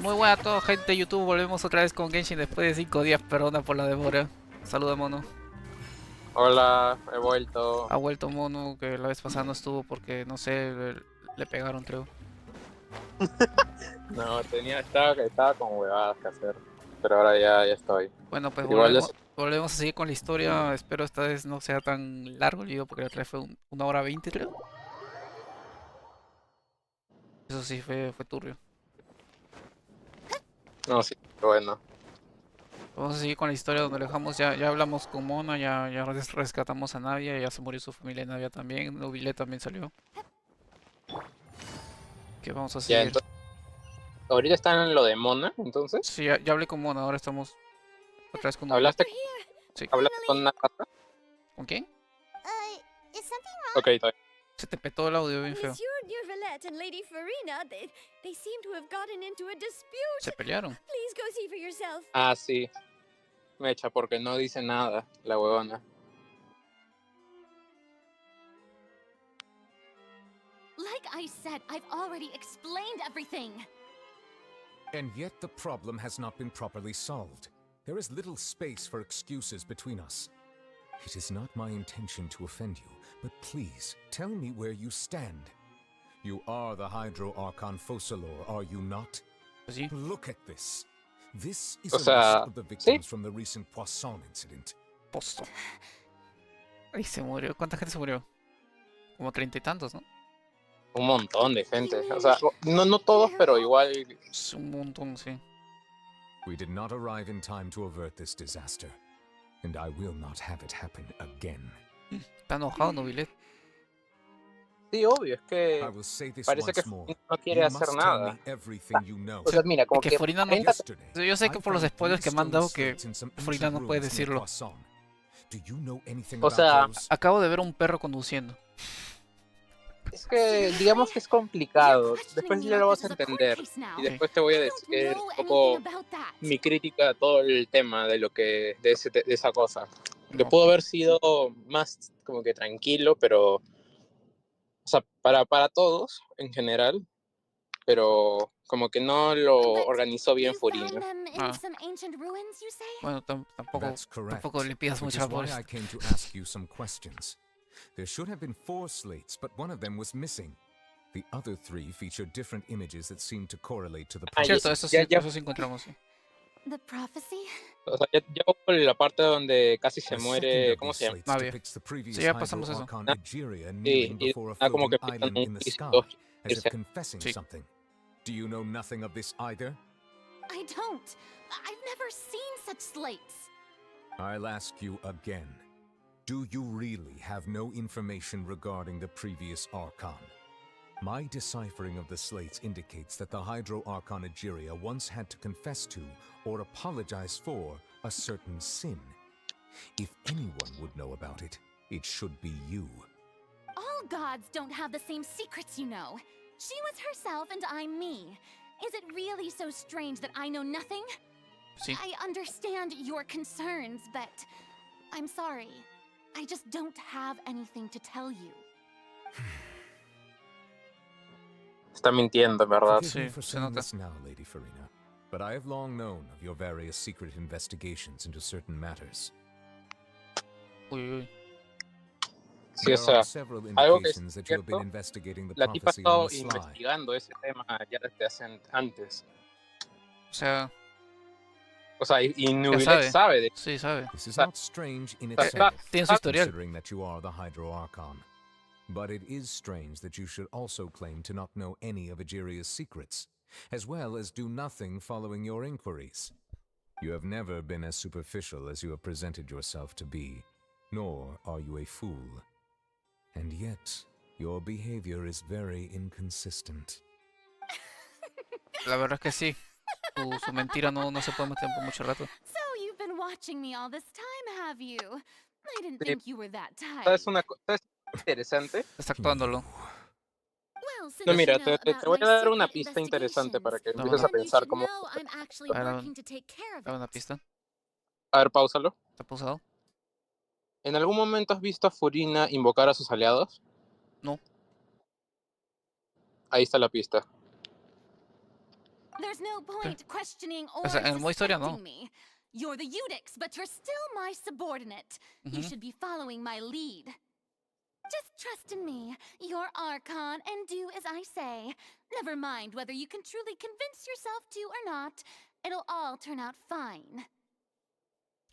Muy buena a toda gente de YouTube, volvemos otra vez con Genshin después de 5 días, perdona por la demora. Saluda Mono. Hola, he vuelto. Ha vuelto Mono, que la vez pasada no estuvo porque, no sé, le pegaron creo. No, estaba con huevadas que hacer, pero ahora ya estoy. Bueno, pues Igual volvemos a seguir con la historia, espero esta vez no sea tan largo el video porque la otra vez fue 1 hora 20 creo. Eso sí, fue turbio. no, sí, bueno. Vamos a seguir con la historia donde lo dejamos, ya hablamos con Mono, ya rescatamos a Navia, ya se murió su familia Navia también, Nubile también salió. Que vamos a Ya, seguir. entonces, ahorita están en lo de Mona, entonces. Sí, ya hablé con Mono, ahora estamos otra vez con Nubile. ¿Hablaste, We're here, Sí. hablaste con una finally. rata? ¿Con quién? Is something Ok, está bien. Se te petó el audio bien wrong? feo. Monsieur Neuvillette and Lady Furina, they seem to have gotten into a Se dispute. pelearon. Please go see for yourself. Ah, sí, Mecha, porque no dice nada, la huevona. Like I said, I've already explained everything. And yet the problem has not been properly solved. There is little space for excuses between us. It is not my intention to offend you, but please, tell me where you stand. You are the Hydro Archon Focalor, are you not? Pues sí, Look at this. This is O a list sea, of the sí, victims from the recent Poisson incident. posto. Ahí se murió. ¿Cuánta gente se murió? Como 30 y tantos, ¿no? un montón de gente. You O sea, no todos, they're pero all- igual. Es un montón, sí. We did not arrive in time to avert this disaster, and I will not have it happen again. Está enojado Nobilet. Sí, obvio, es I que will say this parece que once more. no quiere You hacer must tell nada. me everything you know. O sea, mira, Es como que que Furina no... aparenta. Yesterday, Yo sé I que por los found spoilers three que me han stone dado que slates in some Furina ancient no puede ruins near decirlo. Poisson. Do you know anything O about sea, those? Acabo de ver a un perro conduciendo. es que digamos que es You're complicado. questioning Después me ya like lo this vas a is a court entender. case now. Y Ok. después te voy a I don't decir know un anything poco about that. mi crítica a todo el tema de lo que de esa cosa. Que No. pudo haber sido más como que tranquilo, pero o sea, para todos en general, pero como que no lo But organizó bien you found Furina. them in Ah, some ancient ruins, you say? bueno, tampoco That's correct. le pidas Which mucho is why amor. I came to ask you some questions. There should have been 4 slates, but one of them was missing. The other 3 feature different images that seem to correlate to the Ah, ya, Cierto, prophecy. eso sí encontramos, sí. The prophecy? o sea, ya por la parte donde casi se The second muere, of ¿cómo these se llama? slates Navia. depicts the Sí, previous ya Hydro pasamos eso. Archon Ah, Egeria sí, kneeling y before a como floating que empiezan island un in the juicio, sky, as if irse. confessing Sí. something. Do you know nothing of this either? I don't. I've never seen such slates. I'll ask you again. Do you really have no information regarding the previous Archon? My deciphering of the slates indicates that the Hydro Archon Egeria once had to confess to, or apologize for, a certain sin. If anyone would know about it, it should be you. All gods don't have the same secrets, you know. She was herself and I'm me. Is it really so strange that I know nothing? Sí. I understand your concerns, but I'm sorry. I just don't have anything to tell you. Está mintiendo, en verdad. Forgive me Sí, for se saying nota. this now, Lady Furina, but I have long known of your various secret investigations into certain matters. Uy, uy. Sí, There o sea, are several algo que es indications that you have been cierto, investigating the la tipa ha prophecy on estado the sly. investigando ese tema ya desde antes. O sea, O sea, y ya Nubilet sabe. sabe de Sí, sabe. This is sea, not strange in está- itself, Tiene su historial. considering that you are the Hydro Archon. But it is strange that you should also claim to not know any of Egeria's secrets, as well as do nothing following your inquiries. You have never been as superficial as you have presented yourself to be, nor are you a fool. And yet, your behavior is very inconsistent. La verdad es que sí. Su mentira no se puede mantener por mucho rato. So you've been watching me all this time, have you? I didn't Sí. think you were that type. ¿Sabes una cosa interesante? Está actuándolo. Well, since No, you mira, know te about voy my a dar una secret pista interesante para que investigations, Dame empieces una, a then you pensar should cómo. know I'm actually A ver, working to take care of dame una it. pista. A ver, páusalo. ¿Está pausado? ¿En algún momento has visto a Furina invocar a sus aliados? No. Ahí está la pista. There's no point questioning or O sea, en el modo historia no. suspecting me. You're the Eudix, but you're still my subordinate. You should be following my lead. Just trust in me, your Archon, and do as I say. Never mind whether you can truly convince yourself to or not. It'll all turn out fine.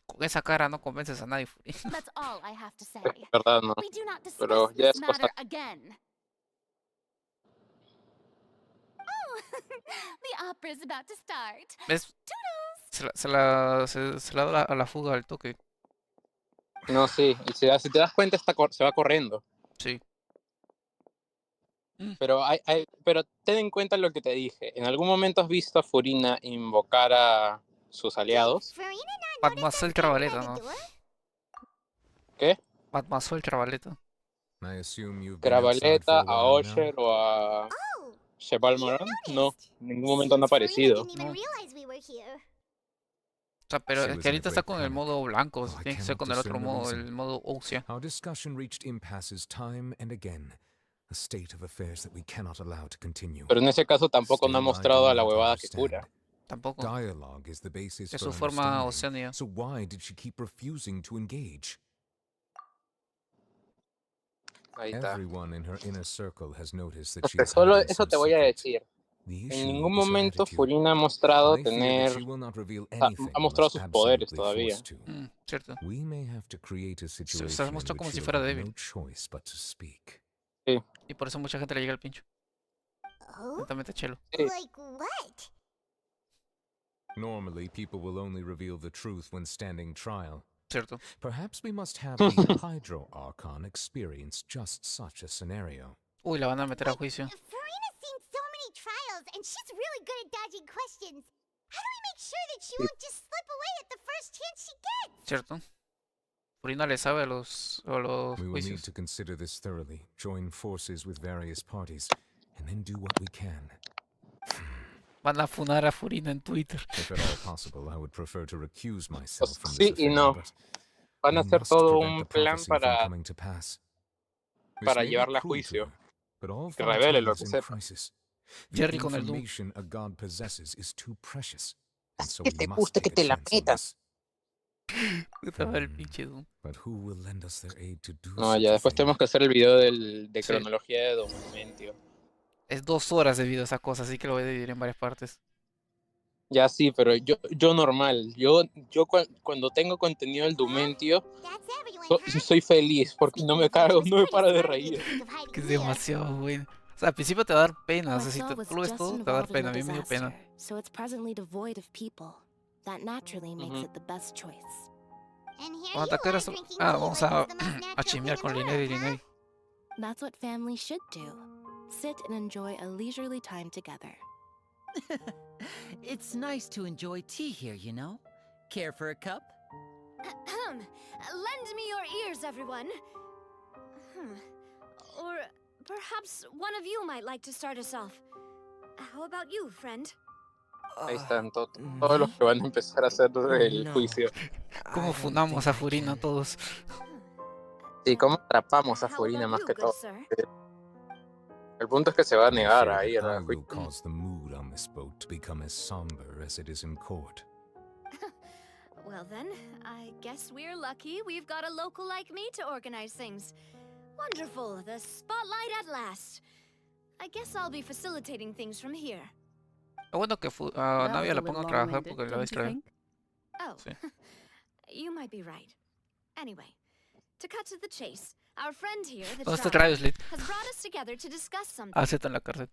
Con esa cara no convences a nadie, Furina. That's all I have to say. ¿Verdad? No. We do not Pero discuss ya this es cosa. matter again. Oh, the opera's about to start. ¿Ves? Toodles! Se la da a la fuga al toque. No, sí. Y si te das cuenta, se va corriendo. Sí. Pero ten en cuenta lo que te dije. ¿En algún momento has visto a Furina invocar a sus aliados? Mademoiselle Trabaleta, ¿no? ¿Qué? Mademoiselle Trabaleta. I assume you've been outside for Grabaleta, a a while Osher now? o a Shepal Moran. No, en ningún momento han Seems Furina aparecido. didn't even No. realize we were here. O sea, pero She es was que in a ahorita está great con el panic. modo blanco. Oh, I Tiene que ser cannot con el otro discern the modo, reason. el modo Oxia. Our discussion reached impasses time and again, a state of affairs that we cannot allow to continue. Pero en ese caso tampoco no ha Still, I mostrado do a la not huevada que understand. cura. Tampoco. Dialogue is the basis Es for su forma understanding. oceánica. So why did she keep refusing to engage? Ahí está. Everyone in her inner circle has noticed that she is Solo hiding eso some te voy a secret. decir. The En issue ningún is her momento attitude. Furina ha mostrado I fear that tener. she will not reveal Ha anything mostrado unless sus poderes absolutely todavía. forced to. Cierto. We may have to create a Se situation in muestra como which si she'll fuera have débil. no choice but to speak. Sí. Y por eso mucha gente le llega al pincho. Oh? Lentamente Chelo. Sí. Like what? Normally, people will only reveal the truth when standing trial. Cierto. Perhaps we must have the Hydro Archon experience just such a scenario. Uy, la van a meter a juicio. Furina's seen so many trials, and she's really good at dodging questions. How do we make sure that she won't just slip away at the first chance she gets? Cierto. Furina le sabe a los We will need juicios. to consider this thoroughly, join forces with various parties, and then do what we can. Van a funar a Furina en Twitter. If at all possible, I would prefer to recuse myself from Sí this y affair, no. but Van a we hacer must todo prevent un the plan prophecy from para coming to pass. This may be llevarla a cruel to juicio. her, but all Que revele lo Fontaine que is in sepa. crisis. The Jerry con el Doom. information a god possesses is too precious, and so que we te must gusta take que a te la chance on metan. this. Puta madre, el pinche Doom. But who will lend us their aid to do No, such ya a después thing? tenemos que hacer el video de Sí. cronología de Documentio. Es 2 horas de video esa cosa, así que lo voy a dividir en varias partes. Ya sí, pero yo normal. Cuando tengo contenido del Documentio, That's everyone, huh? soy feliz porque no me Speaking of which, no me it was paro de pretty smart of you reír. to think of hiding Que es here. demasiado bueno. O sea, al principio te va a dar pena. O sea, si Marcel tú was lo ves just todo, te va a dar involved in pena. A a mí me dio pena. disaster, so it's presently devoid of people. That naturally makes Mhm. it the best choice. And here Vamos a you atacar are a... drinking Ah, tea vamos like a, it's the most natural a chismear thing con in the Linnea y world, Linnea. That's what families should do. Sit and enjoy a leisurely time together. It's nice to enjoy tea here, you know? Care for a cup? Lend me your ears, everyone. Or perhaps one of you might like to start us off. How about you, friend? Ahí están todos los que van a empezar a hacer el No. juicio. ¿Cómo I don't funamos think a I Furina can. todos? Sí, cómo atrapamos a How Furina about más you, que good todo. sir? El punto es que se va a I negar fear ahí that a la I will juicio. cause the mood on this boat to become as somber as it is in court. Well then, I guess we're lucky we've got a local like me to organize things. Wonderful, the spotlight at last. I guess I'll be facilitating things from here. Es bueno que a Navia la pongan a trabajar porque la va a distraer. Oh, Sí. you might be right. Anyway, to cut to the chase, our friend here, the ¿Dónde está Trial, Travis Lit? has brought us together to discuss something. Ah, sí, está en la cárcel.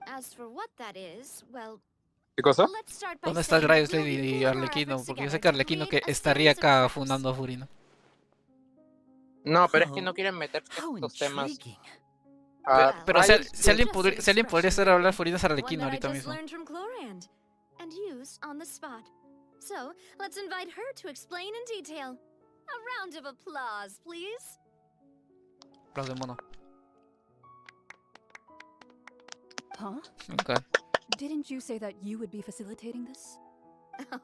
As for what that is, well, ¿Qué cosa? let's start by ¿Dónde está saying Travis we'll Lit be y pooling our Arlequino? efforts Porque yo sé together que to Arlequino create que a estaría series of acá crimes. fundando a Furina. No, pero es que Oh, no quieren meterse How estos temas. intriguing. Pero si, Well, si alguien just an si alguien podría hacer expression, hablar a Furina es One Arlequino that I ahorita just mismo. learned from Chlorand and used on the spot. So, let's invite her to explain in detail. A round of applause, please. Los de mono. Huh? Okay. Didn't you say that you would be facilitating this?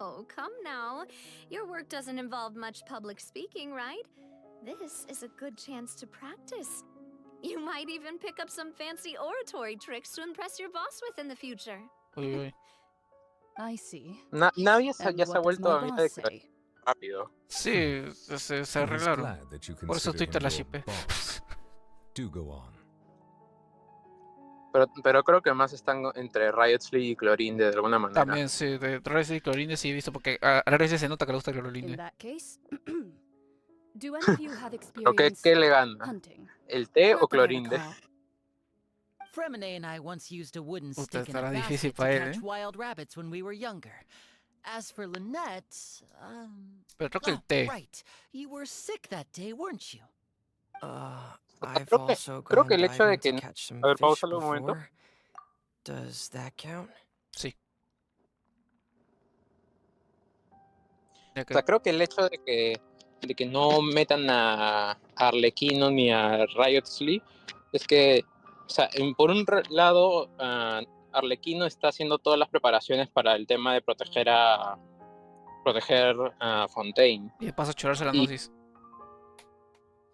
Oh, come now. Your work doesn't involve much public speaking, right? This is a good chance to practice. You might even pick up some fancy oratory tricks to impress your boss with in the future. Uy, uy. I see. Navia And ya se ha what does vuelto my a mí boss de say? rápido. Sí, se I was arreglaron. glad that you Por eso consider Twitter him la your shippé. boss. Do go on. Pero creo que más están entre Riot League y Chlorinde de alguna manera. También, sí, de Reyes y Clorinde sí he visto, porque a Reyes se nota que le gusta In Clorinde. that case, do any of you have Pero ¿qué experience le gana? hunting? ¿El té o Not that I Chlorinde? recall. Fremine and I once used a wooden Puta, stick in a estará difícil basket to para él, catch ¿eh? wild rabbits when we were younger. As for Lynette, Pero creo que el oh, té. right. You were sick that day, weren't you? I've Creo que, also creo gone que el hecho de diving to que... catch some A ver, fish pausalo un momento. before. Does that count? Sí. Ya O que, sea, creo que el hecho de que no metan a Arlequino ni a Riot League es que, o sea, por un lado, Arlequino está haciendo todas las preparaciones para el tema de proteger a Fontaine. y de paso a chorarse la Y- gnosis.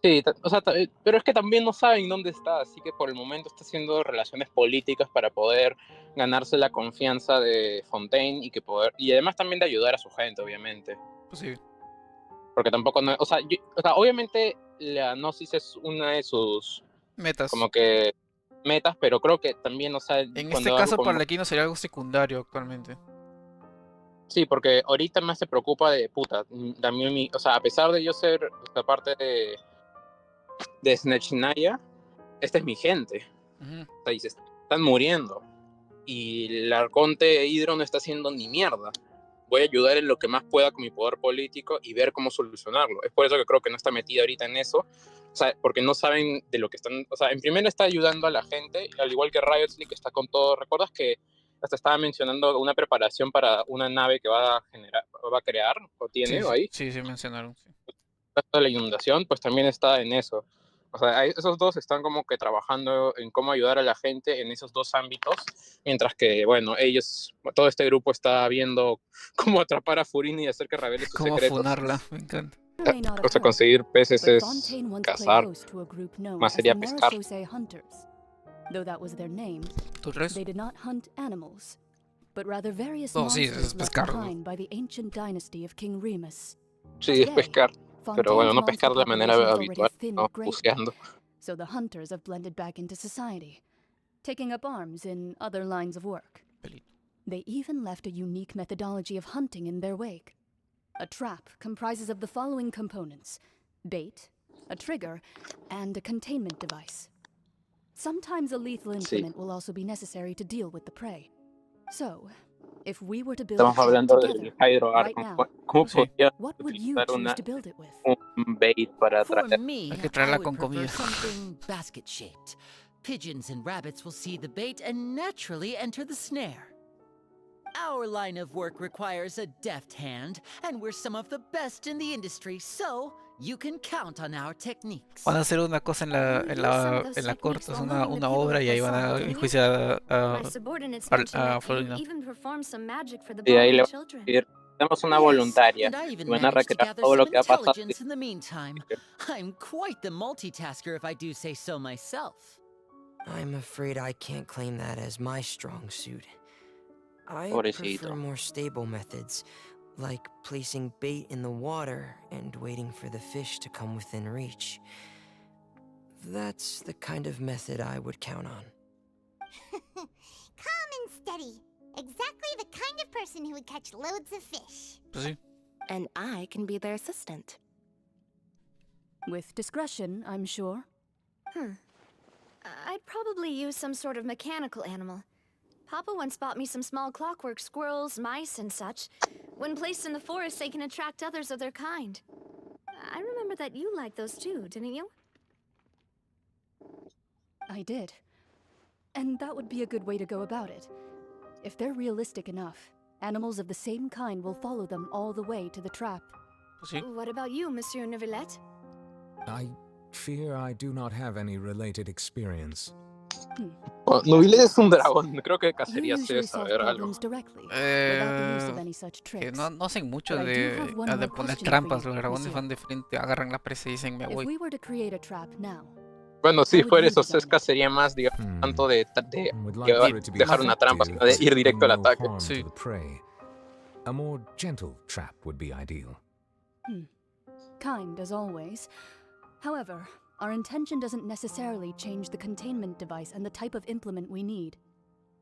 Sí, o sea, pero es que también no saben dónde está, así que por el momento está haciendo relaciones políticas para poder ganarse la confianza de Fontaine y además también de ayudar a su gente, obviamente. Pues sí. Porque tampoco o sea, obviamente la gnosis es una de sus Metas. como que metas, pero creo que también, o sea, En este cuando caso, para Arlequino sería algo secundario actualmente. sí, porque ahorita más se preocupa de puta, también o sea, a pesar de yo ser parte de Snechnaya, esta es mi gente. Ujú. O sea, y se están muriendo. Y el arconte Hydro no está haciendo ni mierda. Voy a ayudar en lo que más pueda con mi poder político y ver cómo solucionarlo. Es por eso que creo que no está metida ahorita en eso. O sea, porque no saben de lo que están... O sea, en primero está ayudando a la gente, al igual que Riot League está con todo. ¿Recuerdas que hasta estaba mencionando una preparación para una nave que va a crear, o tiene, Sí, o sí, ahí? sí, sí mencionaron. Sí. De la inundación, pues también está en eso. O sea, esos dos están como que trabajando en cómo ayudar a la gente en esos dos ámbitos, mientras que, bueno, todo este grupo está viendo cómo atrapar a Furina y hacer que revele sus Cómo secretos. funarla, me encanta. May not O have sea, heard, conseguir peces but es Fontaine once played cazar, host to a group known más as sería the pescar. Monosus y Hunters. Though that was their name, ¿Tú crees? they did not hunt animals, but rather various No, sí, monsters es left pescar. behind by the ancient dynasty of King Remus. Sí, es Today, pescar, pero bueno, Fontaine's no monster pescar de la manera population is already habitual, thinned no greatly, buceando. so the hunters have blended back into society, taking up arms in other lines of work. Pelito. They even left a unique methodology of hunting in their wake. A trap comprises of the following components: bait, a trigger, and a containment device. Sometimes a lethal implement will also be necessary to deal with the prey. So, if we were to build a Estamos trap hablando together, del Hydro right Archon. now, ¿Cómo Sí. podría what would you utilizar choose to build it with? un bait para For atraer? me, Hay que I traerla would con prefer comida. something basket-shaped. Pigeons and rabbits will see the bait and naturally enter the snare. Our line of work requires a deft hand, and we're some of the best in the industry, so you can count on our techniques. Van a hacer una cosa en la, You en use some of la, those en la techniques corte, es while moving the una people obra of y ahí van a Plaisance, don't you? enjuiciar My a subordinates mentioned that you Florina. even perform some magic for the Y ahí le Baldwin van a children. decir, tenemos una Yes, voluntaria and I even y van a managed to recrear gather todo lo some que ha pasado. intelligence in the meantime. I'm quite the multitasker if I do say so myself. I'm afraid I can't claim that as my strong suit. I Pobrecito. prefer more stable methods, like placing bait in the water and waiting for the fish to come within reach. That's the kind of method I would count on. Calm and steady. Exactly the kind of person who would catch loads of fish. Pues sí. And I can be their assistant. With discretion, I'm sure. I'd probably use some sort of mechanical animal. Papa once bought me some small clockwork squirrels, mice, and such. When placed in the forest, they can attract others of their kind. I remember that you liked those too, didn't you? I did. And that would be a good way to go about it. If they're realistic enough, animals of the same kind will follow them all the way to the trap. Pues sí. What about you, Monsieur Neuvillette? I fear I do not have any related experience. Bueno, Nubilet es un dragón, creo que You cacería sí usually debe solve saber algo. problems directly, without the use of any such Que tricks. no hacen mucho But I do have one de more poner question trampas. for Los you, dragones monsieur. van de frente, agarran la presa y dicen me If voy. we were to create a trap now, Bueno, si How would fuera you eso, design Seska it? sería más, digamos, tanto de Would que like va for it to a be dejar una trampa, effective, sino de but ir directo al doing no ataque. harm Sí. to the prey. A more gentle trap would be ideal. Kind as always. However, our intention doesn't necessarily change the containment device and the type of implement we need.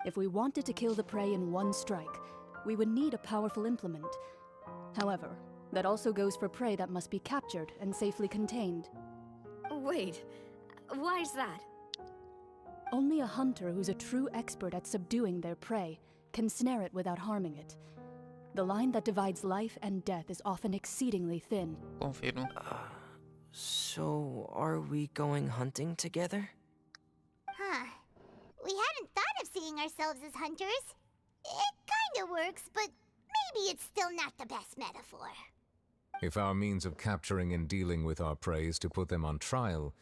If we wanted to kill the prey in one strike, we would need a powerful implement. However, that also goes for prey that must be captured and safely contained. Wait, why's that? Only a hunter who's a true expert at subduing their prey can snare it without harming it. The line that divides life and death is often exceedingly thin. Confirmo. So, are we going hunting together? Huh. We hadn't thought of seeing ourselves as hunters. It kinda works, but maybe it's still not the best metaphor. If our means of capturing and dealing with our prey is to put them on trial,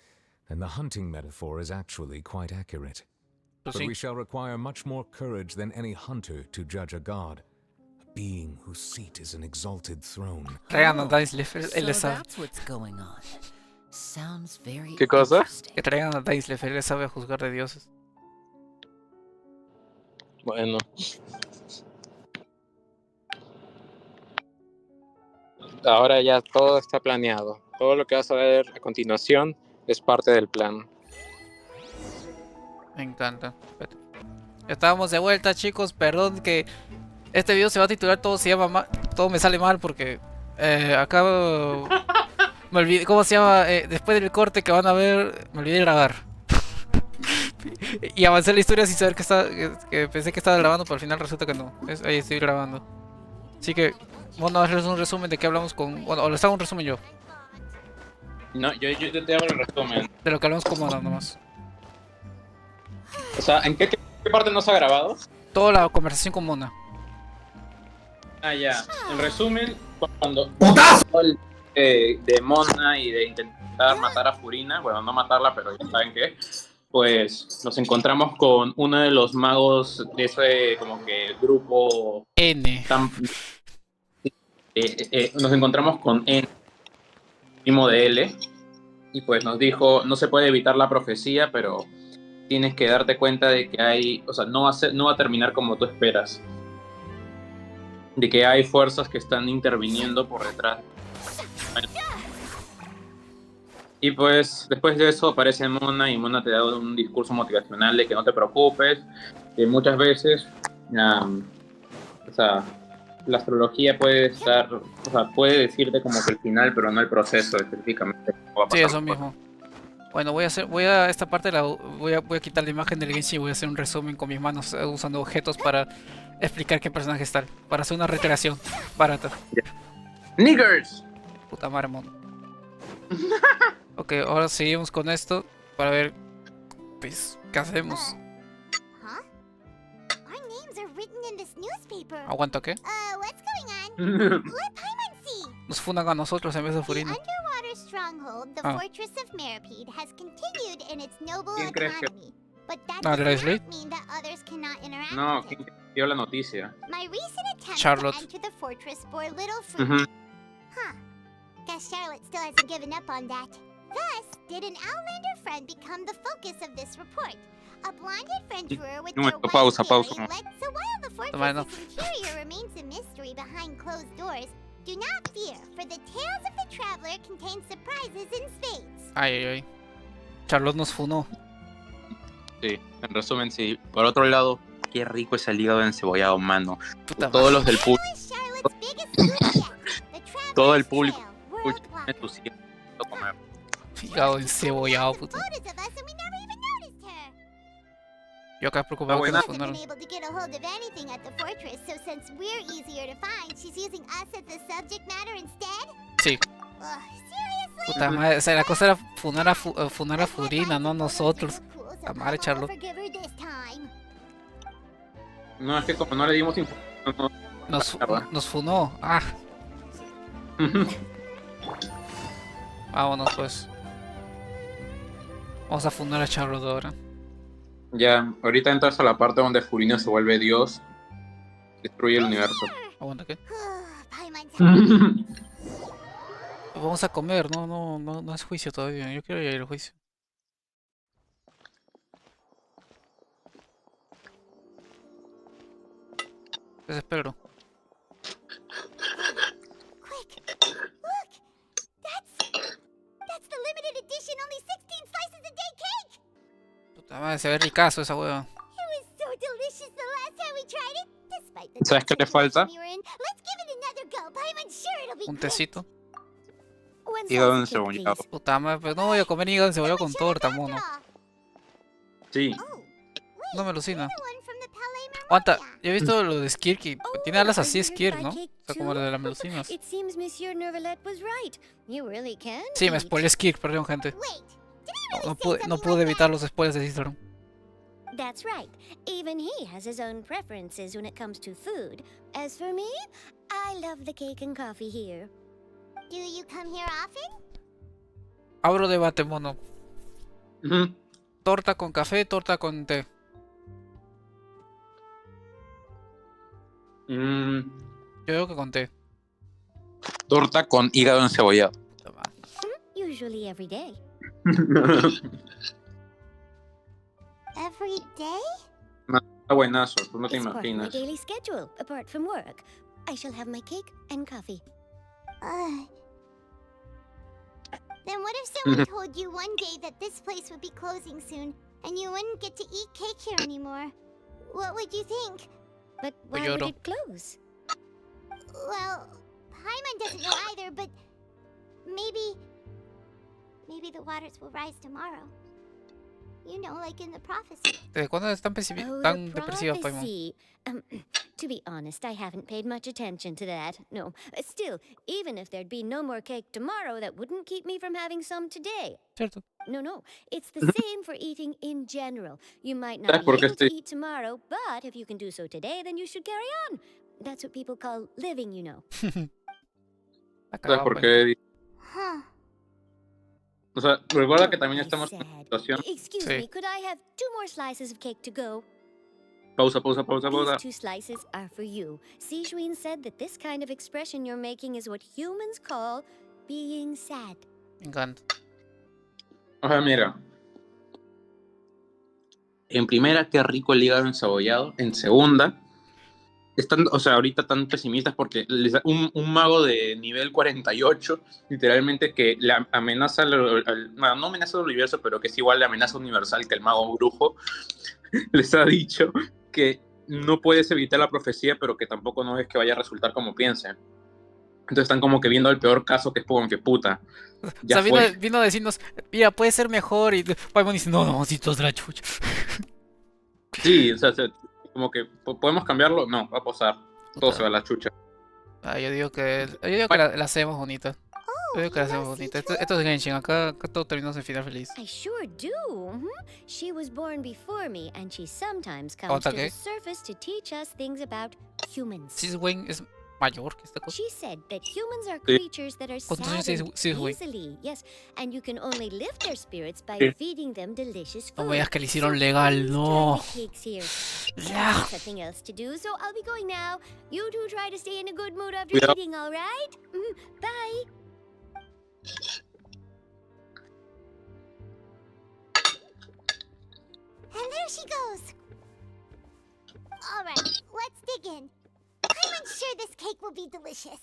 then the hunting metaphor is actually quite accurate. Pues But sí. we shall require much more courage than any hunter to judge a god, a being whose seat is an exalted throne. Traigan a Dainsleif, So él le sabe. that's what's going on. Sounds very ¿Qué cosa? interesting. Que traigan a Dainsleif, él le sabe juzgar de dioses. Bueno. Ahora ya todo está planeado. Todo lo que vas a ver a continuación es parte del plan. Me encanta. Espérate. Estábamos de vuelta, chicos. Perdón que este video se va a titular Todo se llama mal, todo me sale mal porque acá me olvidé cómo se llama después del corte que van a ver, me olvidé de grabar. Y avancé la historia sin saber que pensé que estaba grabando, pero al final resulta que no. Ahí estoy grabando. Así que bueno, hazles un resumen de qué hablamos con, bueno, o les hago un resumen yo No, yo te hago el resumen. de lo que hablamos con Mona nomás. O sea, ¿en qué parte no se ha grabado? Toda la conversación con Mona. Ah, ya. En resumen, cuando de Mona y de intentar matar a Furina, bueno, no matarla, pero ya saben qué, pues nos encontramos con uno de los magos de ese como que grupo N. nos encontramos con N, primo de L, y pues nos dijo, no se puede evitar la profecía, pero tienes que darte cuenta de que hay, o sea, no va a terminar como tú esperas. De que hay fuerzas que están interviniendo por detrás. Y pues después de eso aparece Mona y Mona te da un discurso motivacional de que no te preocupes, que muchas veces o sea, la astrología puede estar, o sea, puede decirte como que el final, pero no el proceso específicamente. Cómo va a Sí, pasar. eso mismo. Bueno, voy a esta parte voy a quitar la imagen del Genshin y voy a hacer un resumen con mis manos usando objetos para explicar qué personaje está, para hacer una recreación barata. Niggers. Puta madre, mono. Ok, ahora seguimos con esto para ver, pues, ¿qué hacemos? Huh? Our names are written in this newspaper. ¿Aguanta qué? What's going on? Let Paimon see. Nos fundan a nosotros en vez de The Furina. underwater stronghold, the Ah. Fortress of Meripede, has continued in its noble ¿Quién crees que- autonomy. But that Ah, does Leslie? not mean that others cannot interact No, with it. ¿quién dio la noticia? My recent attempts Charlotte. to enter the fortress bore little fruit. Ujú. Huh. Guess Charlotte still hasn't given up on that. Thus, did an Outlander friend become the focus of this report? A blonde adventurer with Un their momento, white pausa. led, so while the Bueno. fortress's interior remains a mystery behind closed doors, do not fear, for the tales of the traveler contain surprises in spades. Ay, ay, ay. Charlotte nos funó. Sí, en resumen, sí. Por otro lado, qué rico es el hígado encebollado, mano. Puta Todos madre. los del público, Now is Charlotte's biggest scoop yet. The todo el Traveler's público Trail, me worldwide. entusiasma comer. Hígado encebollado, puta. Photos of us and we never even noticed her. Yo acá preocupado que buena. nos She hasn't fundaron. been able to get a hold of anything at the fortress, so since we're easier to find, she's using us as the subject matter instead? Sí. Ugh, seriously? Puta madre, o sea, la cosa era funar a Furina, no a nosotros. La madre, Charlotte. No, es que como no le dimos información, no. Nos funó. Ah, vámonos pues. Vamos a funar a Charlotte ahora. Ya, ahorita entras a la parte donde Furina se vuelve Dios, destruye el universo. Aguanta, ¿qué? Paimon's Vamos a comer, no es juicio todavía. Yo quiero ir al juicio. Desespero. Quick, look! That's the limited edition, only 16 slices a day cake! Puta madre, se ve ricazo esa hueva. It was so delicious the last time we tried it. Despite the ¿Sabes qué le falta? we were in, let's give it another go. I'm sure it'll be Un great. tecito. One Hígado slice of cake, encebollado. please. Puta madre, pero no voy a comer hígado encebollado con torta, mono. Sí. Oh, No me alucina. one from the Palais Aguanta, Marmoria. yo he visto lo de Skirk y tiene alas así Are you Skirk, here ¿no? to buy O cake sea, como too? la de las melucinas. It seems Monsieur Nervalet was right. You really can Sí, me eat. spoilé Skirk, perdón, gente. Wait, did he No, really no say pude, no something pude like evitar that? los spoilers de Instagram. That's right. Even he has his own preferences when it comes to food. As for me, I love the cake and coffee here. Do you come here often? Abro debate, mono. Ujú. Torta con café, torta con té. Yo digo que con té. Torta con hígado encebollado. Puta madre. Usually every day. Every day? Está buenazo, tú no te It's part of my imaginas. daily schedule, apart from work. I shall have my cake and coffee. Then what if someone told you one day that this place would be closing soon, and you wouldn't get to eat cake here anymore? What would you think? But why would lloro. it close? Well, Paimon doesn't know either, but maybe the waters will rise tomorrow. You know, like in the prophecy. ¿Desde cuándo es tan, Oh, tan the depresiva, Paimon? prophecy. To be honest, I haven't paid much attention to that. No. Still, even if there'd be no more cake tomorrow, that wouldn't keep me from having some today. ¿Cierto? No. It's the same for eating in general. You might not ¿Sabes be por qué able to estoy- eat tomorrow, but if you can do so today, then you should carry on. That's what people call living, you know. La ¿Sabes cagaba, por Paimon. qué? Huh. O sea, recuerda que Don't también be estamos en sad. una situación. Excuse Sí. me, could I have 2 more slices of cake to go? Pausa. These 2 slices are for you. Sijuin said that this kind of expression you're making is what humans call being sad. Me encanta. O sea, mira. En primera, qué rico el hígado encebollado. En segunda, están, o sea, ahorita tan pesimistas porque un mago de nivel 48, literalmente que le amenaza, no amenaza al universo, pero que es igual de amenaza universal que el mago brujo, les ha dicho que no puedes evitar la profecía, pero que tampoco no es que vaya a resultar como piensen. Entonces están como que viendo el peor caso, que es como que puta. Ya O sea, fue. vino a decirnos, mira, puede ser mejor. Y Paimon dice, no, si tú la chucha. Sí, o sea, como que podemos cambiarlo. No, va a posar. Todo Puta. se va a la chucha. Ah, yo digo que la hacemos bonita. Yo digo que la hacemos bonita. Esto es Genshin, acá todo terminó en final feliz. I sure do. She was born before me, and she sometimes comes to ¿qué? the surface to teach us things about humans. Siswain es mayor que esta cosa. She said that humans are Sí. creatures that are ¿Cuántos años tiene saddened Siswain? easily, yes, and you can only lift their spirits by Sí. feeding them delicious food. No me digas que le hicieron So legal, please no. try the cakes here. Ya. I've got something else to do, so I'll be going now. You two try to stay in a good mood after Cuidado. eating, all right? Bye. And there she goes. All right, let's dig in. I'm sure this cake will be delicious.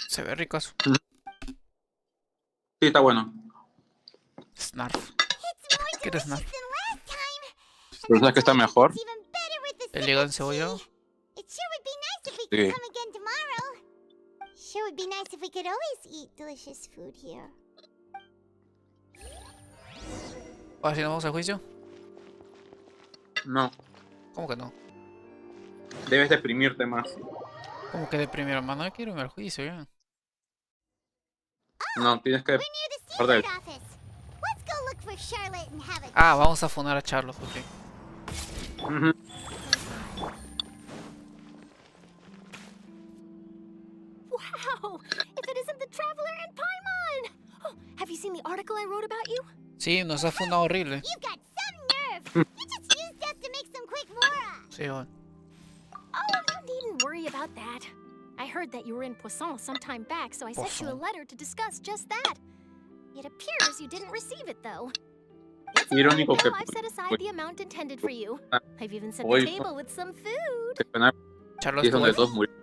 Se ve ricazo. Sí, está bueno. Snarf. It's more ¿Quieres delicious snarf? than last time. Pero ¿sabes qué está mejor? It's even better with the El hígado simple encebollado. tea. It sure would be nice if we Sí. could come again tomorrow. Sure would be nice if we could always eat delicious food here. Ahora sí nos vamos al juicio. No, ¿Cómo que no? debes deprimirte más. ¿Cómo que de primero, hermano? Yo quiero irme al juicio ya. No, tienes que... We're near the Joder. Seaford office. Let's go look for Charlotte and have a Ah, vamos a funar a Charlos, ok. Ujú. Wow! If it isn't the Traveler and Paimon! Oh, have you seen the article I wrote about you? Sí, nos ha funado horrible. You've got some nerve. You just used us to make some quick mora. Sí, bueno. Oh, you needn't worry about that. I heard that you were in Poisson some time back, so I sent you a Poisson. letter to discuss just that. It appears you didn't receive it, though. It's Irónico que now I've set aside the amount intended for you. I've even set the Hoy table with some food. Charlo y es es tu donde waifu. todos murieron.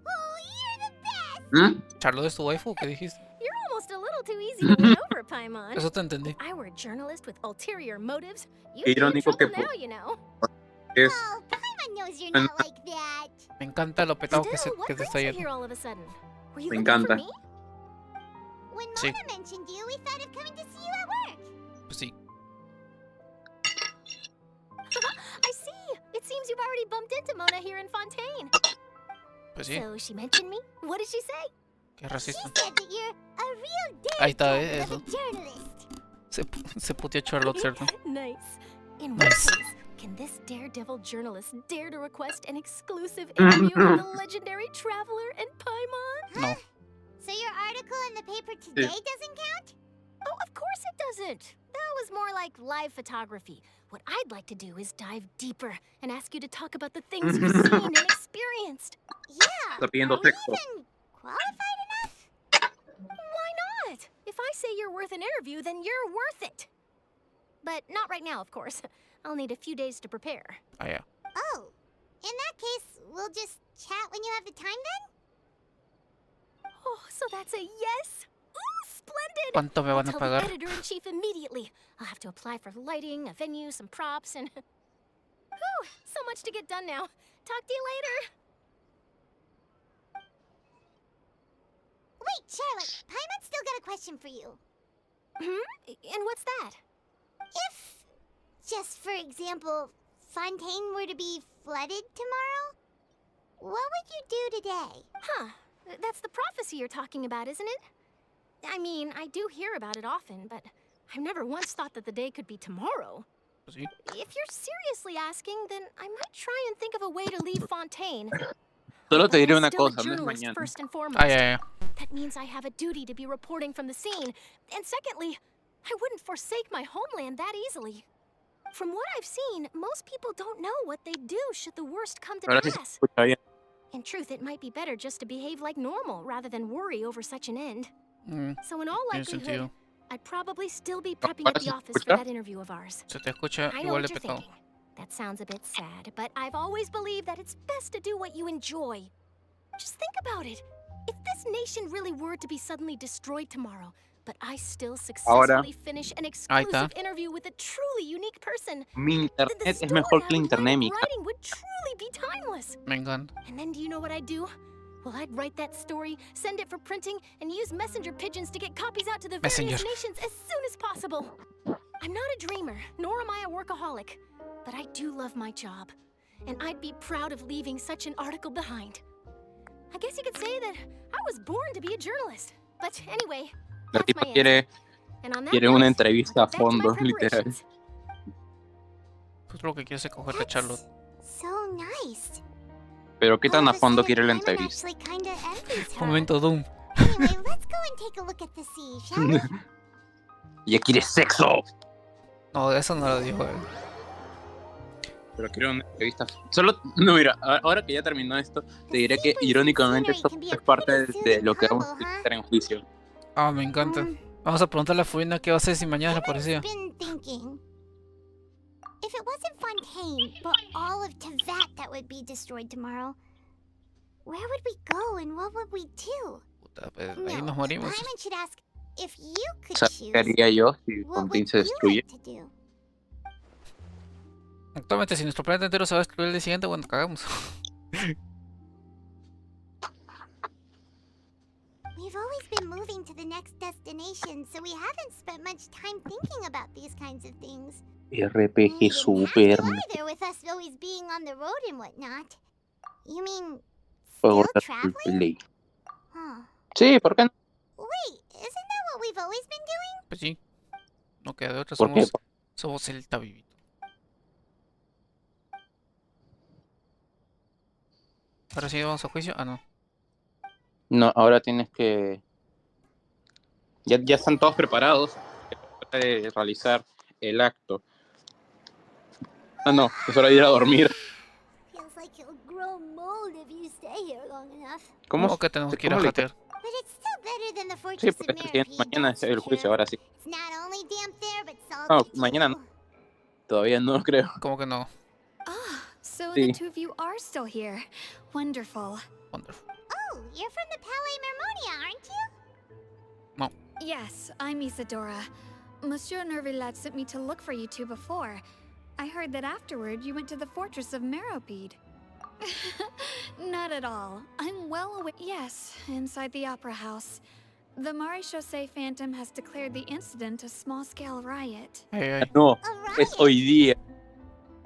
Oh, you're the best! ¿Mm? Charlo es tu waifu, ¿qué dijiste? You're almost a little too easy to win over, Paimon. Eso te entendí. If I were a journalist with ulterior motives, you'd Qué be in irónico que trouble now, you know. es Oh, Paimon knows you're not like that. Me encanta lo petado que Still, what te brings está you yendo. here all of a sudden? Were you Me looking for encanta. me? When Sí. Mona mentioned you, we thought of coming to see you at work. Pues sí. I see. It seems you've already bumped into Mona here in Fontaine. Pues sí. So she mentioned me? What did she say? Qué She racista. said that you're a real Ahí está, daredevil of eso. a journalist. Se puteó Charlotte, ¿cierto? Nice. In what Nice. case can this daredevil journalist dare to request an exclusive interview with the legendary traveler and Paimon? No. So your article in the paper today doesn't count? Oh, of course it doesn't. That was more like live photography. What I'd like to do is dive deeper and ask you to talk about the things you've seen and experienced. Yeah. Está pidiendo Are we sexo. even qualified enough? Why not? If I say you're worth an interview, then you're worth it. But not right now, of course. I'll need a few days to prepare. Ah, ya. Oh, in that case, we'll just chat when you have the time then? Oh, so that's a yes? Ooh, splendid! ¿Cuánto me I'll van a tell pagar? the editor-in-chief immediately. I'll have to apply for lighting, a venue, some props, and... Whew, so much to get done now. Talk to you later. Wait, Charlotte, Paimon's still got a question for you. And what's that? If, just for example, Fontaine were to be flooded tomorrow, what would you do today? Huh. That's the prophecy you're talking about, isn't it? I mean, I do hear about it often, but I've never once thought that the day could be tomorrow. Pues sí. If you're seriously asking, then I might try and think of a way to leave Fontaine. Solo te But diré I'm una still a cosa, no es journalist mañana. first and foremost. Ah, ya, ya. That means I have a duty to be reporting from the scene. And secondly, I wouldn't forsake my homeland that easily. From what I've seen, most people don't know what they'd do should the worst come to Ahora sí se pass. escucha bien. In truth, it might be better just to behave like normal rather than worry over such an end. So in all Tiene likelihood, sentido. I'd probably still be prepping ¿Ahora at sí the se office for escucha? that interview of ours. Se te escucha I know igual what de you're petado. thinking. That sounds a bit sad, but I've always believed that it's best to do what you enjoy. Just think about it. If this nation really were to be suddenly destroyed tomorrow, but I still successfully finish an exclusive interview with a truly unique person, Mi then the internet es story mejor I que el would internet, wind mi up writing would truly be timeless. Me encanta. And then do you know what I'd do? Well, I'd write that story, send it for printing, and use messenger pigeons to get copies out to the various Messenger. nations as soon as possible. I'm not a dreamer, nor am I a workaholic, but I do love my job, and I'd be proud of leaving such an article behind. I guess you could say that I was born to be a journalist. But anyway, La that's tipa my quiere, answer. And on that quiere una note, entrevista I'll a get back to my fondo, literal. preparations. Pues lo que quiere es coger a Charlotte. So nice. Pero qué tan All a of fondo sudden, quiere la Paimon entrevista. actually kinda envies her. Momento Doom. Anyway, let's go and take a look at the sea, shall we? Ella quiere sexo. No, eso no lo dijo. Pero quiero una entrevista. Solo, no, mira, ahora que ya terminó esto, te diré que irónicamente esto es parte de lo que vamos a utilizar en juicio. Ah, me encanta. Vamos a preguntarle a Furina qué va a hacer si mañana es la policía. Been thinking. If it wasn't Fontaine, but all of Tevat that would be destroyed tomorrow, where would we go and what would we do? Puta, pues, ahí nos morimos. Paimon should ask if you could ¿Sabes choose. qué haría yo si What Fontaine would se you destruye? like to do? Actualmente, si nuestro planeta entero se va a destruir el día siguiente, bueno, cagamos. We've always been moving to the next destination, so we haven't spent much time thinking about these kinds of things. RPG We super. didn't have to either, with us always being on the road and whatnot. You mean Juego still traveling? play. Huh. Sí, ¿por qué no? Wait, isn't that what we've always been doing? Pues sí. No queda de otra, ¿Por qué? somos el tabibito. Ahora sí vamos a juicio. Ah, no. No, ahora tienes que... Ya están todos preparados para realizar el acto. Ah, no, es hora de ir a dormir. Feels like you'll grow mold if you stay here long enough. ¿Cómo ¿Cómo que tenemos que ir a cómo le- jatear? But it's still Better than the Sí, fortress porque of es el siguiente, Meropide, mañana es that's el for juicio, sure. ahora sí. It's not only damp there, but No, salty mañana no, too. todavía no creo. ¿Cómo que no? Ah, so the Sí. two of you are still here. Wonderful. Wonderful. Oh, you're from the Palais Mermonia, aren't you? No. Yes, I'm Isadora. Monsieur Nervillat sent me to look for you two before. I heard that afterward you went to the fortress of Meropide. Not at all. I'm well aware. Yes, inside the opera house. The Maréchaussée Phantom has declared the incident a small-scale riot. Ay, ay. No, A es hoy riot? día.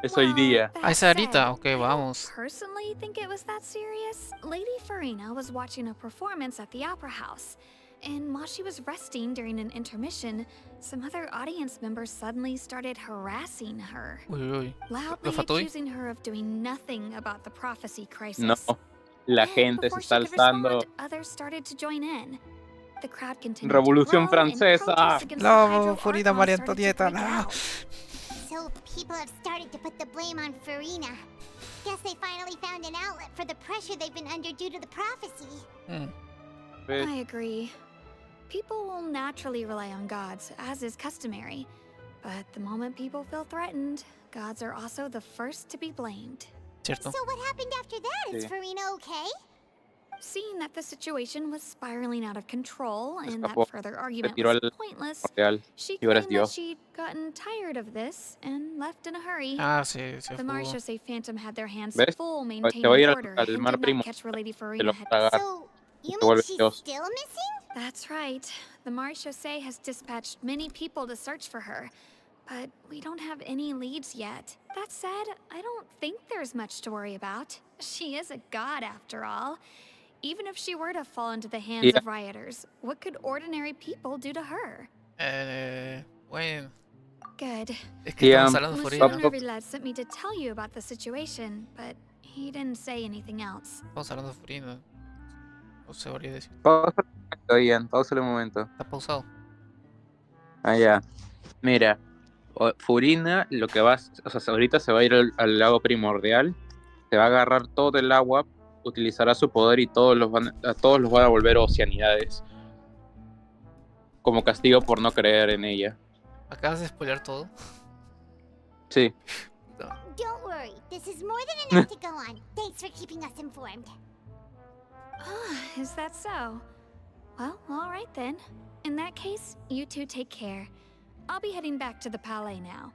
Es hoy Well, día. Ah, that es ahorita. said, Ok, I don't vamos. personally think it was that serious. Lady Furina was watching a performance at the opera house, and while she was resting during an intermission, some other audience members suddenly started harassing her, Uy, uy. loudly Fatui? accusing her of doing nothing about the prophecy crisis. No, la Then, gente se before está she could alzando. respond, others started to join in. The crowd continued Revolución to grow, and francesa. protests against the No, Hydro Furina Archon María started to Antonieta, break no. out. So people have started to put the blame on Furina. Guess they finally found an outlet for the pressure they've been under due to the prophecy. ¿Ves? I agree. People will naturally rely on gods, as is customary. But the moment people feel threatened, gods are also the first to be blamed. Cierto. So what happened after that? Is Sí. Furina okay? Seeing that the situation was spiraling out of control and Escapó. that further Se argument tiró was al pointless, real. she Y ahora es claimed that Dios. she'd gotten tired of this and left in a hurry. Ah, sí, se The fugó. Maréchaussée Phantom had their hands ¿Ves? full Se va a maintaining ir order al and mar did primo. not catch where Lady Se lo Furina va had. a tragar. So you Se mean vuelve she's Dios. still missing? That's right. The Maréchaussée has dispatched many people to search for her, but we don't have any leads yet. That said, I don't think there's much to worry about. She is a god after all. Even if she were to fall into the hands Yeah. of rioters, what could ordinary people do to her? Bueno. Good. Es que Y, estamos hablando de Monsieur Furina. Nervillat sent me to tell you about the situation, but he didn't say anything else. Estamos hablando de Furina. No sé, debería decir. Pausa un momento, Ian. Pausa un momento. Está pausado. Ah, ya. Mira. Furina, lo que va, o sea, ahorita se va a ir al lago primordial, se va a agarrar todo el agua, utilizará su poder y a todos los van a volver oceanidades, como castigo por no creer en ella. Acabas de spoiler todo. Sí. Don't worry, this is more than enough to go on. Thanks for keeping us informed. Ah, is that so? Well, all right then. In that case, you two take care. I'll be heading back to the Palais now.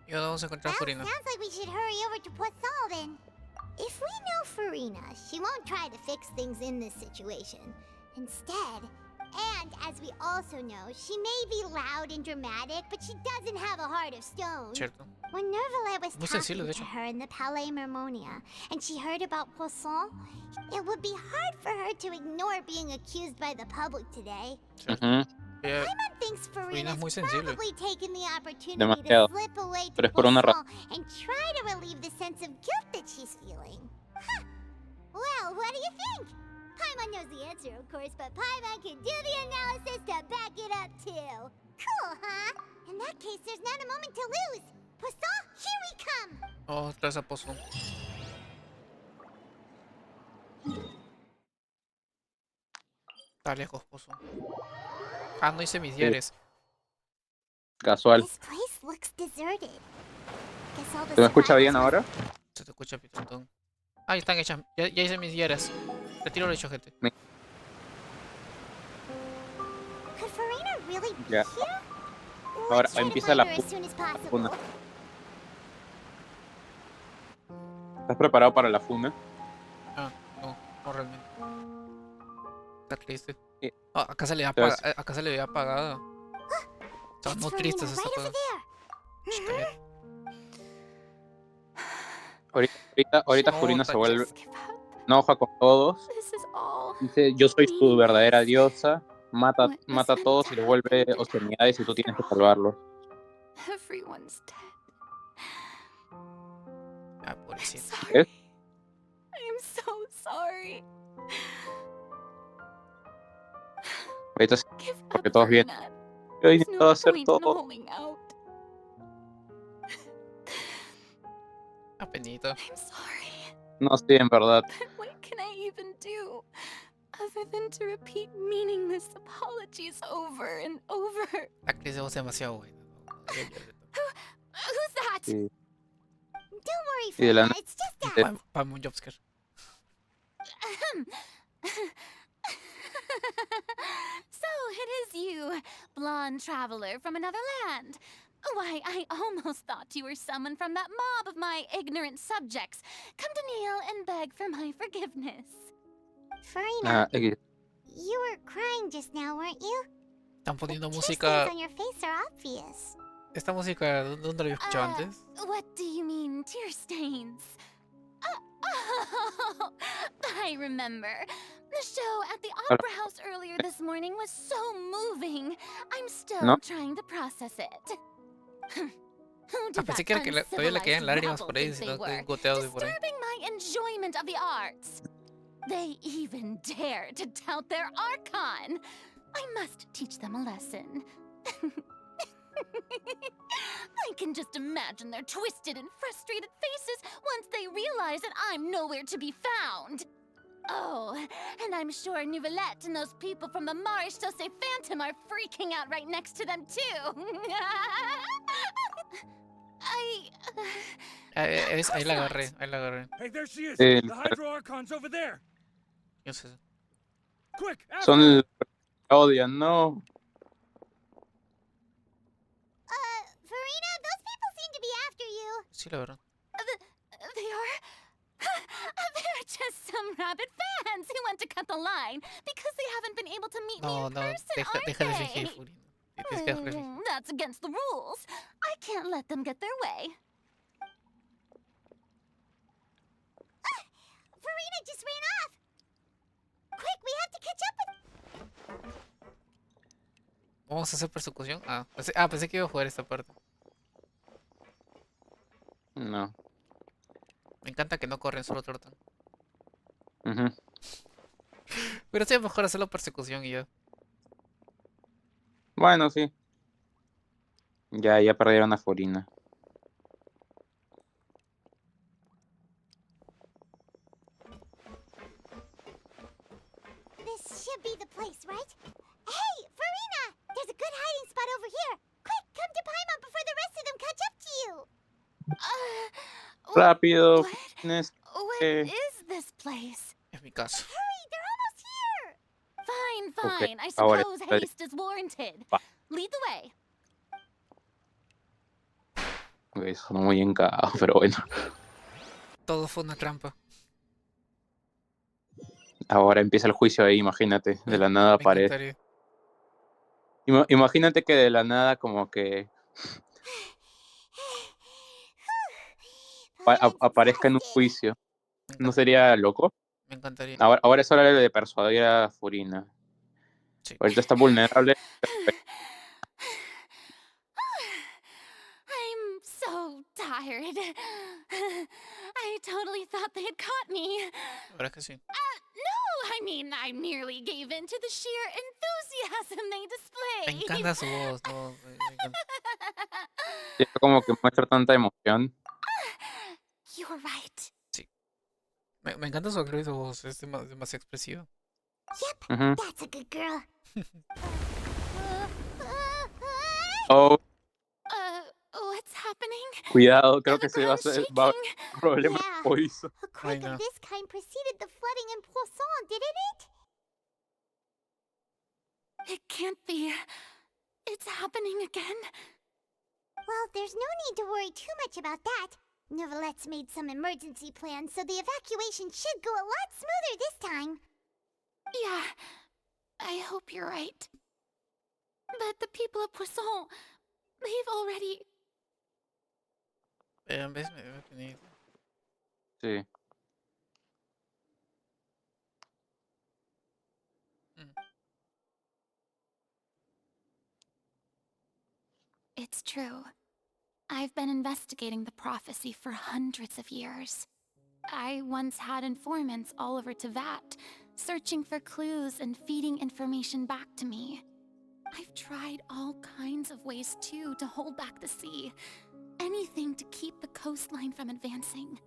¿Y ahora vamos a encontrar a Well, Furina? sounds like we should hurry over to Poisson then. If we know Furina, she won't try to fix things in this situation. Instead, and as we also know, she may be loud and dramatic, but she doesn't have a heart of stone. Cierto. When Nervillat was Muy sensible, talking de to hecho. her in the Palais Mermonia, and she heard about Poisson, it would be hard for her to ignore being accused by the public today. Ujú. Paimon thinks Furina es muy Furina's sensible. probably taken the opportunity Demasiado. to slip away Pero to es por una Poisson and try to relieve the sense of guilt that she's feeling. Huh. Well, what do you think? Paimon knows the answer, of course, but Paimon can do the analysis to back it up too. Cool, huh? In that case, there's not a moment to lose. Poisson, here we come! Oh, otra vez a Pozo. Está lejos, Pozo. Ah, no hice mis diarios. Casual. This place looks deserted. Guess all the ¿Se me escucha survivors bien must- ahora? Se te escucha pitotón. Ah, están hechas. Ya hice mis diarios. Retiro lo hecho, gente. Could Furina really be Ya. here? Ahora Let's try to empieza find la her as soon as possible. funa. ¿Estás preparado para la funa? Ah, no realmente. Está triste. Sí. Ah, acá se le Entonces- acá se le ve apagada. Está That's no Furina, tristes esta right over cosa. there. Shh, cállate. Ahorita No, Furina se tan- vuelve Just give up. enoja con todos. This is all. Dice, yo soy su verdadera diosa. Mata What a was meant todos to y los vuelve happen oceanidades y tú tienes que after all. salvarlos. Everyone's dead. Ah, I'm pobrecita. sorry. ¿Eh? I'm so sorry. Ahorita sí, Give up, porque todos bien. Furina. Yo he There's intentado no hacer point in todo. holding out. Ah, penita. I'm sorry. No, sí, en verdad. What can I other than to repeat meaningless apologies over and over. La actriz de voz es demasiado buena. Who's that? Sí. Don't worry, Y de la Furina, it's just us. nada. Pam, un jumpscare. So it is you, blonde traveler from another land. Why, I almost thought you were someone from that mob of my ignorant subjects. Come to kneel and beg for my forgiveness. Furina, X. you were crying just now, weren't you? Están poniendo Tear música. stains on your face are obvious. Esta música, ¿dónde la había escuchado antes? What do you mean, tear stains? Oh, I remember. The show at the Opera House earlier this morning was so moving. I'm still ¿No? trying to process it. Who Ah, did pensé that que era que todavía le quedan uncivilized lágrimas rabble por ahí, think they sino que were? goteado de por ahí. Disturbing my enjoyment of the arts. They even dare to tout their archon. I must teach them a lesson. I can just imagine their twisted and frustrated faces once they realize that I'm nowhere to be found. Oh, and I'm sure Nouvellette and those people from the Marish Sauce Phantom are freaking out right next to them too. Ahí la agarré, ahí la agarré. Hey, there she is. El- The Hydro Archon's over there. ¿Qué es eso? Quick, after Son her. el odian, no. Furina, those people seem to be after you. Sí, la verdad. They are... They're just some rabid fans who want to cut the line because they haven't been able to meet me No, in no, person, aren't deja de they? fingir, Furina. Tienes que dejar de fingir. That's against the rules. I can't let them get their way. Furina just ran off. Quick, we have to catch up with... ¿Vamos a hacer persecución? Pensé que iba a jugar esta parte. No. Me encanta que no corren, solo trotan. Ujú. Pero sí es mejor hacerlo persecución y ya. Bueno, sí. Ya perdieron a Furina. This should be the place, right? Hey, Furina! There's a good hiding spot over here. Quick, come to Paimon before the rest of them catch up to you. Rápido, What? Furina, What is this place? Es mi caso. Hurry, they're almost here. Fine, Okay, fine. I ahora suppose está- haste is warranted. Va. Lead the way. Ok, son muy encagados, pero bueno. Todo fue una trampa. Ahora empieza el juicio ahí, imagínate. De la nada Me aparece. encantaría. Imagínate que de la nada como que Furina's aparezca en un exhausted. juicio. Me ¿No encantaría. sería loco? Me encantaría. Ahora es hora de persuadir a Furina. Sí. Ahorita está vulnerable. I'm so tired. I totally thought they had caught me. La verdad es que sí. No, I mean, I nearly gave in to the sheer enthusiasm they Me displayed. encanta su voz. No, me encanta. Es como que muestra tanta emoción. You're right. Sí. Me encanta su actriz y su voz. Es demasiado expresiva. Yep, Ujú. that's a good girl. Oh, What's happening? cuidado, creo The que se va a ground's hacer va a haber shaking. un problema Yeah. de juicio. A quake no. of this kind preceded the flooding in Poisson, didn't it? It can't be. It's happening again. Well, there's no need to worry too much about that. Nouvellette's made some emergency plans, so the evacuation should go a lot smoother this time. Yeah, I hope you're right. But the people of Poisson, they've already... ¿Ves? Me tenía. Sí. It's true. I've been investigating the prophecy for hundreds of years. I once had informants all over Tevat, searching for clues and feeding information back to me. I've tried all kinds of ways, too, to hold back the sea. Anything to keep the coastline from advancing.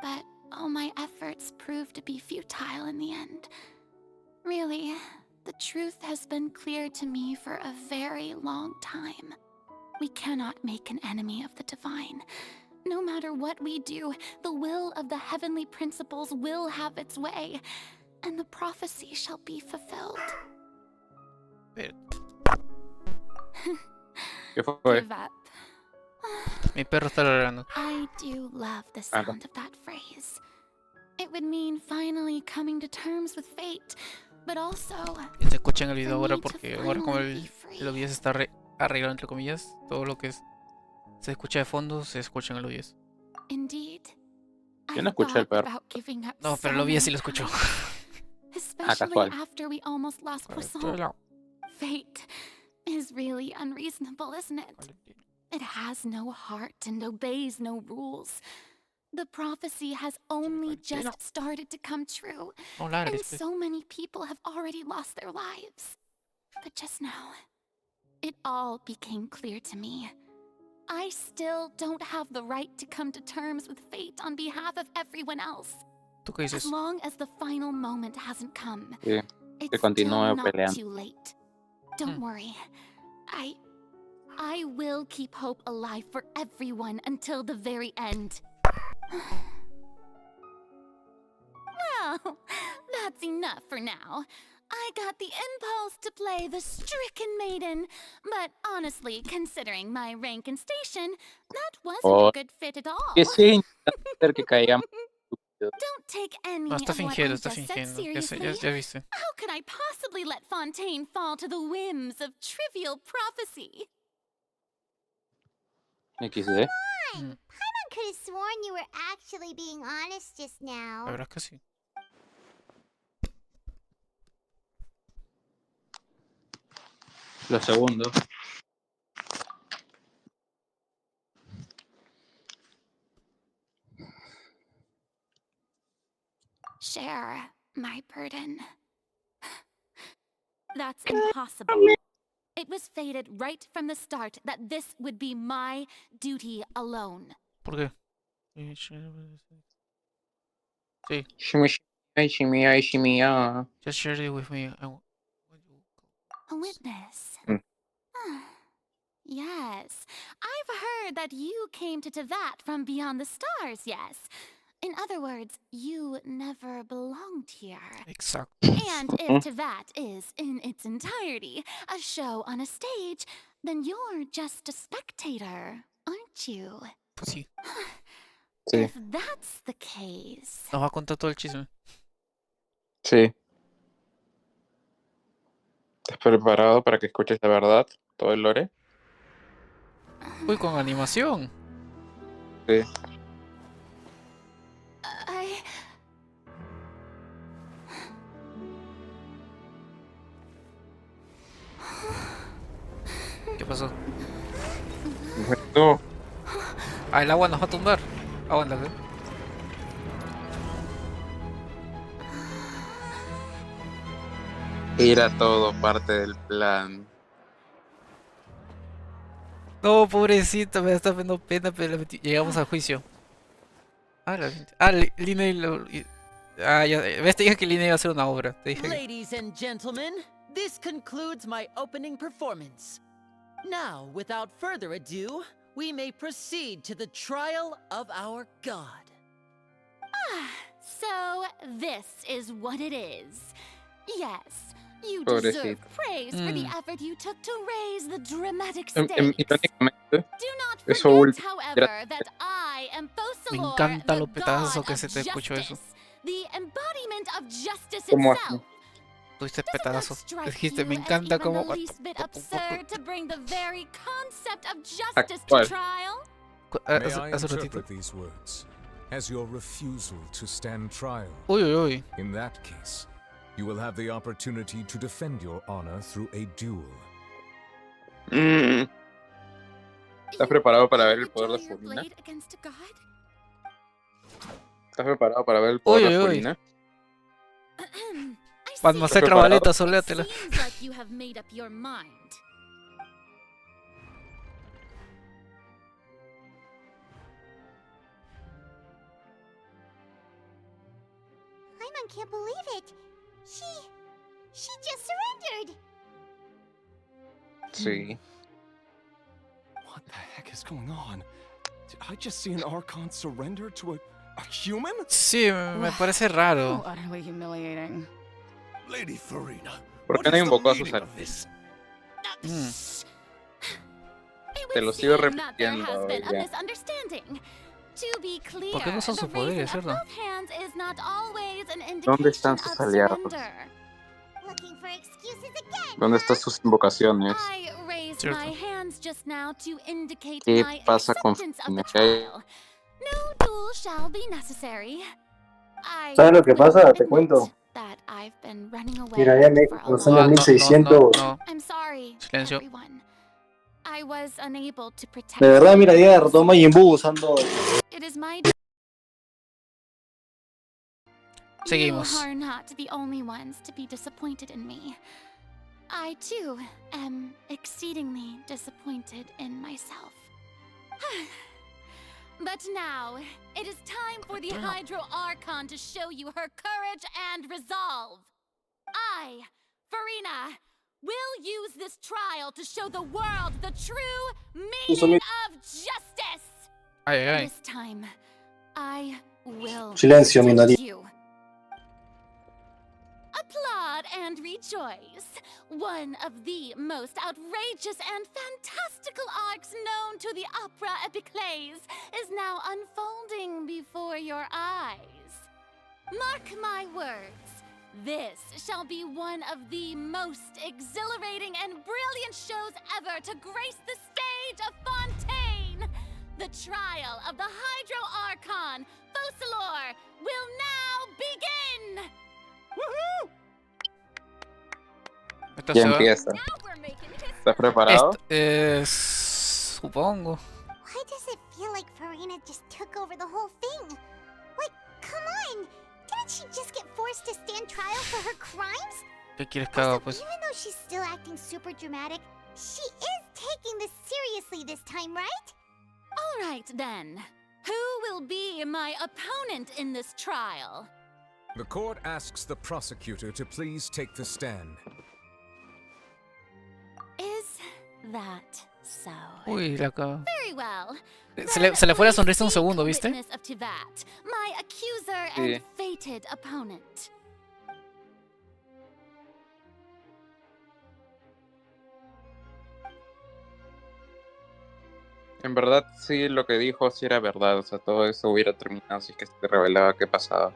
But all my efforts proved to be futile in the end. Really, the truth has been clear to me for a very long time. We cannot make an enemy of the divine. No matter what we do, the will of the heavenly principles will have its way, and the prophecy shall be fulfilled. ¿Qué fue? Give up. Mi perro está ladrando. I do love the sound of that phrase. It would mean finally coming to terms with fate, but also Y se escucha en el video for ahora me to porque ahora como finally be free. el OBS está arreglado entre comillas, todo lo que se escucha de fondo se escucha en el OBS. Indeed. Yo no escuché el perro. No, pero el OBS sí lo escuchó. Especially casual. after we almost lost Poisson. Fate is really unreasonable, isn't it? It has no heart and obeys no rules. The prophecy has only just started to come true, and so many people have already lost their lives. But just now, it all became clear to me. I still don't have the right to come to terms with fate on behalf of everyone else. ¿Tú qué dices? As long as the final moment hasn't come, Sí, que it's continúe still not peleando. too late. Don't worry. I will keep hope alive for everyone until the very end. Well, that's enough for now. I got the impulse to play the stricken maiden, but honestly, considering my rank and station, that wasn't a good fit at all. Que sí, hacer que caigamos. Don't take any No, está of what I fingiendo, está just said fingiendo. seriously. Ya viste. How could I possibly let Fontaine fall to the whims of trivial prophecy? XD. Paimon could have sworn you were actually being honest just now. La verdad es que sí. Lo segundo. Share my burden. That's impossible. It was fated right from the start that this would be my duty alone. ¿Por qué? Sí. Shimmy. Just share it with me. A witness. Mm. Yes, I've heard that you came to Tevat from beyond the stars, yes. In other words, you never belonged here. Exacto. And if Tevat is, in its entirety, a show on a stage, then you're just a spectator, aren't you? Pues sí. Sí. If that's the case... Nos va a contar todo el chisme. Sí. ¿Estás preparado para que escuches la verdad? Todo el lore. Uy, con animación. Sí. ¿Qué pasó? No. Ah, el agua nos va a tumbar. Aguántate. Era todo parte del plan. No, pobrecito, me está dando pena, pero llegamos al juicio. Liney ya ves, te dije que Liney iba a hacer una obra. Te dije que... Ladies and gentlemen, this concludes my opening performance. Now, without further ado, we may proceed to the trial of our god. So, this is what it is. Yes, you Pobrecito. deserve praise for the effort you took to raise the dramatic stakes. Irónicamente, Do not eso forget, último. however, that I am Me Fosalor, encanta the lo petazo god que of se te escuchó eso. justice, the embodiment of justice ¿Cómo itself. Tuviste Doesn't that pedazo. strike Dijiste, you me as encanta even cómo... the least bit absurd to bring the very concept of justice to Actual. trial? May I Hace ratito. interpret these words as your refusal to stand trial? Uy, uy, uy. In that case, you will have the opportunity to defend your honor through a duel. ¿Estás preparado para ver el You poder de draw your Furina? blade against a god? ¿Estás preparado para ver el poder de Uy. Furina? Massacra Valeta, soléatela. Seems like you have made up your mind. Paimon can't believe it. She just surrendered. Sí. What the heck is going on? Did I just see an Archon surrender to a human? Sí, me parece raro. How utterly humiliating. Lady Furina, ¿Por qué no invocó a sus aliados? Te lo sigo repitiendo ya. ¿Por qué no usan sus poderes, cierto? ¿Dónde están sus aliados? ¿Dónde están sus invocaciones? Cierto. ¿Qué pasa con Furina? ¿Sabes lo que pasa? Te cuento. Mira, ya en los años 1600. Silencio. De verdad, mira, ya derrotó a Majin Buu usando. Seguimos. You are not the only ones to be disappointed in me. I too am exceedingly disappointed in myself. But now, it is time for the Hydro Archon to show you her courage and resolve. I, Furina, will use this trial to show the world the true meaning of justice. Ay, ay. This time, I will Silencio, minoría. you. Applaud and rejoice. One of the most outrageous and fantastical arcs known to the opera epiclese is now unfolding before your eyes. Mark my words. This shall be one of the most exhilarating and brilliant shows ever to grace the stage of Fontaine. The trial of the Hydro Archon, Focalor, will now begin! Woohoo! Esto Ya se va. empieza. ¿Estás preparado? Supongo. Why does it feel like Furina just took over the whole thing? Like, come on! Didn't she just get forced to stand trial for her crimes? ¿Qué quieres que haga, Also, pues? even though she's still acting super dramatic, she is taking this seriously this time, right? All right, then. Who will be my opponent in this trial? The court asks the prosecutor to please take the stand. Is that so? Uy, la acaba. Very well. Se le fue la sonrisa un segundo, ¿viste? Witness of Tivat, my accuser Sí. and fated opponent. En verdad, sí, lo que dijo sí era verdad. O sea, todo eso hubiera terminado si es que se revelaba qué pasaba.